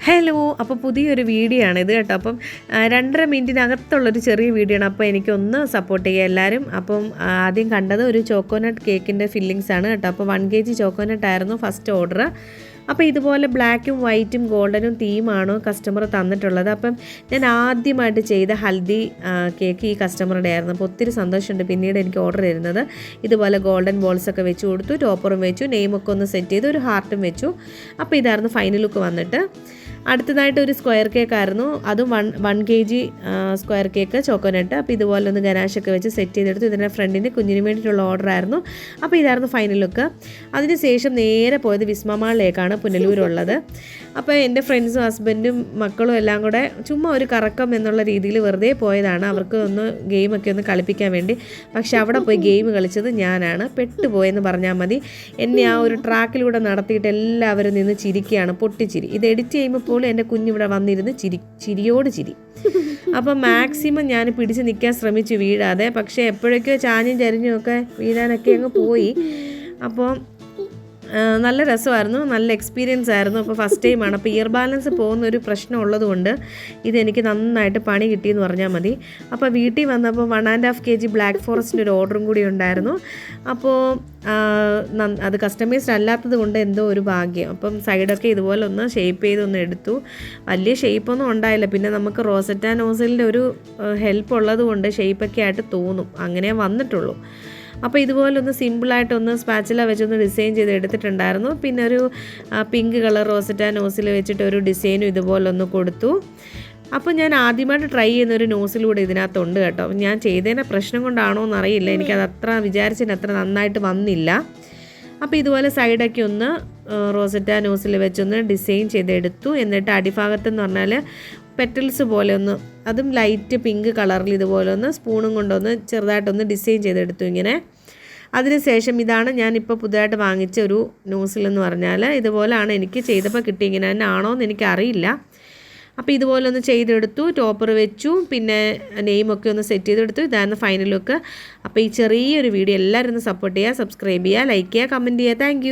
Hello, അപ്പോൾ പുതിയൊരു video ആണ് ഇത് കേട്ടോ. അപ്പം 2.5 മിനിറ്റിനകത്തുള്ളൊരു ചെറിയ വീഡിയോ ആണ്. അപ്പോൾ എനിക്കൊന്ന് സപ്പോർട്ട് ചെയ്യുക എല്ലാവരും. അപ്പം ആദ്യം കണ്ടത് ഒരു ചോക്കോനട്ട് കേക്കിൻ്റെ ഫില്ലിങ്സ് ആണ് കേട്ടോ. അപ്പോൾ 1 kg ചോക്കോനട്ട് ആയിരുന്നു ഫസ്റ്റ് ഓർഡർ. അപ്പോൾ ഇതുപോലെ ബ്ലാക്കും വൈറ്റും ഗോൾഡനും തീമാണ് കസ്റ്റമർ തന്നിട്ടുള്ളത്. അപ്പം ഞാൻ ആദ്യമായിട്ട് ചെയ്ത ഹൽദി കേക്ക് ഈ കസ്റ്റമറുടെ ആയിരുന്നു. അപ്പോൾ ഒത്തിരി സന്തോഷമുണ്ട് പിന്നീട് എനിക്ക് ഓർഡർ തരുന്നത്. ഇതുപോലെ ഗോൾഡൻ ബോൾസൊക്കെ വെച്ച് കൊടുത്തു, ടോപ്പറും വെച്ചു, നെയിമൊക്കെ ഒന്ന് സെറ്റ് ചെയ്ത് ഒരു ഹാർട്ടും വെച്ചു. അപ്പോൾ ഇതായിരുന്നു ഫൈനൽ ലുക്ക് വന്നിട്ട്. അടുത്തതായിട്ട് ഒരു സ്ക്വയർ കേക്ക് ആയിരുന്നു, അതും 1 kg സ്ക്വയർ കേക്ക് ചോക്കോനട്ട്. അപ്പോൾ ഇതുപോലെ ഒന്ന് ഗനാഷൊക്കെ വെച്ച് സെറ്റ് ചെയ്തെടുത്തു. ഇതിൻ്റെ ഫ്രണ്ടിന് കുഞ്ഞിന് വേണ്ടിയിട്ടുള്ള ഓർഡർ ആയിരുന്നു. അപ്പോൾ ഇതായിരുന്നു ഫൈനൽ ലുക്ക്. അതിനുശേഷം നേരെ പോയത് വിസ്മമാളിലേക്കാണ് പുനലൂരുള്ളത്. അപ്പോൾ എൻ്റെ ഫ്രണ്ട്സും ഹസ്ബൻഡും മക്കളും എല്ലാം കൂടെ ചുമ്മാ ഒരു കറക്കം എന്നുള്ള രീതിയിൽ വെറുതെ പോയതാണ്, അവർക്ക് ഒന്ന് ഗെയിമൊക്കെ ഒന്ന് കളിപ്പിക്കാൻ വേണ്ടി. പക്ഷെ അവിടെ പോയി ഗെയിം കളിച്ചത് ഞാനാണ്, പെട്ടുപോയെന്ന് പറഞ്ഞാൽ മതി. എന്നെ ആ ഒരു ട്രാക്കിലൂടെ നടത്തിയിട്ട് എല്ലാവരും നിന്ന് ചിരിക്കുകയാണ്, പൊട്ടിച്ചിരി. ഇത് എഡിറ്റ് ചെയ്യുമ്പോൾ പോലും എൻ്റെ കുഞ്ഞിവിടെ വന്നിരുന്ന് ചിരിയോട് ചിരി. അപ്പോൾ മാക്സിമം ഞാൻ പിടിച്ച് നിൽക്കാൻ ശ്രമിച്ചു വീഴാതെ, പക്ഷേ എപ്പോഴൊക്കെയോ ചാഞ്ഞും ചരിഞ്ഞും ഒക്കെ വീഴാനൊക്കെ അങ്ങ് പോയി. അപ്പോൾ നല്ല രസമായിരുന്നു, നല്ല എക്സ്പീരിയൻസ് ആയിരുന്നു. അപ്പോൾ ഫസ്റ്റ് ടൈമാണ്. അപ്പോൾ ഇയർ ബാലൻസ് പോകുന്നൊരു പ്രശ്നം ഉള്ളതുകൊണ്ട് ഇതെനിക്ക് നന്നായിട്ട് പണി കിട്ടിയെന്ന് പറഞ്ഞാൽ മതി. അപ്പോൾ വീട്ടിൽ വന്നപ്പോൾ 1.5 kg ബ്ലാക്ക് ഫോറസ്റ്റിൻ്റെ ഒരു ഓർഡറും കൂടി ഉണ്ടായിരുന്നു. അപ്പോൾ അത് കസ്റ്റമൈസ്ഡ് അല്ലാത്തത് കൊണ്ട് എന്തോ ഒരു ഭാഗ്യം. അപ്പം സൈഡൊക്കെ ഇതുപോലെ ഒന്ന് ഷേപ്പ് ചെയ്തൊന്ന് എടുത്തു. വലിയ ഷേപ്പൊന്നും ഉണ്ടായില്ല. പിന്നെ നമുക്ക് റോസറ്റ നോസിലിൻ്റെ ഒരു ഹെൽപ്പ് ഉള്ളത് കൊണ്ട് ഷേപ്പൊക്കെ ആയിട്ട് തോന്നും, അങ്ങനെ വന്നിട്ടുള്ളൂ. അപ്പോൾ ഇതുപോലെ ഒന്ന് സിമ്പിളായിട്ടൊന്ന് സ്പാച്ചില വെച്ചൊന്ന് ഡിസൈൻ ചെയ്ത് എടുത്തിട്ടുണ്ടായിരുന്നു. പിന്നെ ഒരു പിങ്ക് കളർ റോസറ്റ നോസിൽ വെച്ചിട്ട് ഒരു ഡിസൈനും ഇതുപോലെ ഒന്ന് കൊടുത്തു. അപ്പോൾ ഞാൻ ആദ്യമായിട്ട് ട്രൈ ചെയ്യുന്നൊരു നോസിലൂടെ ഇതിനകത്തുണ്ട് കേട്ടോ. ഞാൻ ചെയ്തതിൻ്റെ പ്രശ്നം കൊണ്ടാണോ എന്നറിയില്ല, എനിക്കത് വിചാരിച്ചതിന് അത്ര നന്നായിട്ട് വന്നില്ല. അപ്പോൾ ഇതുപോലെ സൈഡൊക്കെ ഒന്ന് റോസറ്റ നോസിൽ വെച്ചൊന്ന് ഡിസൈൻ ചെയ്തെടുത്തു. എന്നിട്ട് അടിഭാഗത്തെന്ന് പറഞ്ഞാൽ പെറ്റൽസ് പോലെ ഒന്ന്, അതും ലൈറ്റ് പിങ്ക് കളറിൽ ഇതുപോലെ ഒന്ന് സ്പൂണും കൊണ്ടൊന്ന് ചെറുതായിട്ടൊന്ന് ഡിസൈൻ ചെയ്തെടുത്തു ഇങ്ങനെ. അതിനുശേഷം ഇതാണ് ഞാനിപ്പോൾ പുതുതായിട്ട് വാങ്ങിച്ച ഒരു നോസിലെന്ന് പറഞ്ഞാൽ ഇതുപോലെയാണ് എനിക്ക് ചെയ്തപ്പോൾ കിട്ടി. ഇങ്ങനെ തന്നെ ആണോ എന്ന് എനിക്കറിയില്ല. അപ്പോൾ ഇതുപോലെ ഒന്ന് ചെയ്തെടുത്തു, ടോപ്പർ വെച്ചു, പിന്നെ നെയിമൊക്കെ ഒന്ന് സെറ്റ് ചെയ്തെടുത്തു. ഇതായിരുന്നു ഫൈനൽ ലുക്ക്. അപ്പോൾ ഈ ചെറിയൊരു വീഡിയോ എല്ലാവരും ഒന്ന് സപ്പോർട്ട് ചെയ്യുക, സബ്സ്ക്രൈബ് ചെയ്യുക, ലൈക്ക് ചെയ്യുക, കമൻറ്റ് ചെയ്യുക. താങ്ക്